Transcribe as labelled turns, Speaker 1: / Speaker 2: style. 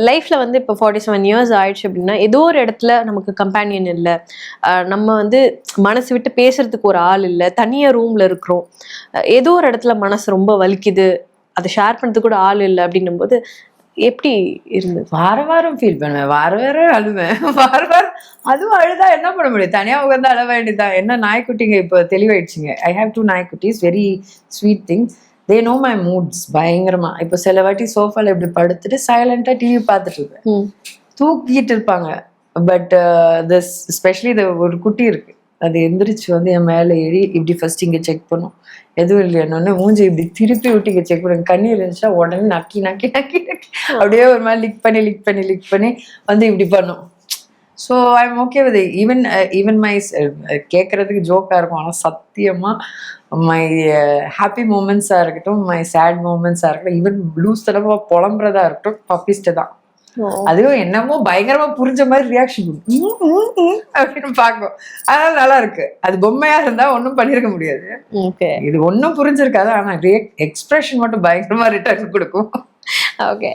Speaker 1: லைஃப்ல வந்து இப்போ 47 இயர்ஸ் ஆயிடுச்சு அப்படின்னா ஏதோ ஒரு இடத்துல நமக்கு கம்பேனியன் இல்லை, நம்ம வந்து மனசு விட்டு பேசுறதுக்கு ஒரு ஆள் இல்லை, தனியா ரூம்ல இருக்கிறோம், ஏதோ ஒரு இடத்துல மனசு ரொம்ப வலிக்குது, அதை ஷேர் பண்ணுறதுக்கு கூட ஆள் இல்லை அப்படின்னும் போது எப்படி இருந்தது?
Speaker 2: வாரம் ஃபீல் பண்ணுவேன், வாரம் அழுவேன், வாரம் அதுவும் அழுதா என்ன பண்ண முடியும், தனியா உட்காந்து அழ வேண்டியதான். என்ன நாய்க்குட்டிங்க இப்போ தெளிவாயிடுச்சுங்க. ஐ ஹேவ் 2 நாய்க்குட்டிஸ், very sweet things. They know my moods பயங்கரமா. இப்போ சில வாட்டி சோஃபால இப்படி படுத்துட்டு சைலண்டா டிவி பார்த்துட்டு இருப்பேன், தூக்கிட்டு இருப்பாங்க. பட் திஸ் ஸ்பெஷலி ஒரு குட்டி இருக்கு, அது எந்திரிச்சு வந்து என் மேலே ஏறி இப்படி ஃபர்ஸ்ட் இங்கே செக் பண்ணும், எதுவும் இல்லைன்னு மூஞ்சி இப்படி திருப்பி விட்டு இங்கே செக் பண்ணுங்க, கண்ணீர் இருந்துச்சா உடனே நக்கி நக்கி நக்கி நக்கி அப்படியே ஒரு மாதிரி லிக் பண்ணி வந்து இப்படி பண்ணும். So I'm okay with even my கேட்கறதுக்கு ஜோக்காக இருக்கும், ஆனால் சத்தியமா மை ஹாப்பி மூமெண்ட்ஸாக இருக்கட்டும், மை சேட் மூமெண்ட்ஸாக இருக்கட்டும், ஈவன் ப்ளூஸ் தடவை புலம்புறதா இருக்கட்டும், பப்பிஸ்ட்டு தான். அதுவும் என்னமோ பயங்கரமா புரிஞ்ச மாதிரி ரியாக்ஷன் அப்படின்னு பார்க்கும். அதனால நல்லா இருக்கு. அது பொம்மையா இருந்தா ஒன்றும் பண்ணிருக்க முடியாது, இது ஒன்றும் புரிஞ்சிருக்காது, ஆனா எக்ஸ்பிரஷன் மட்டும் பயங்கரமா ரிட்டர்ன் கொடுக்கும்.
Speaker 1: ஓகே.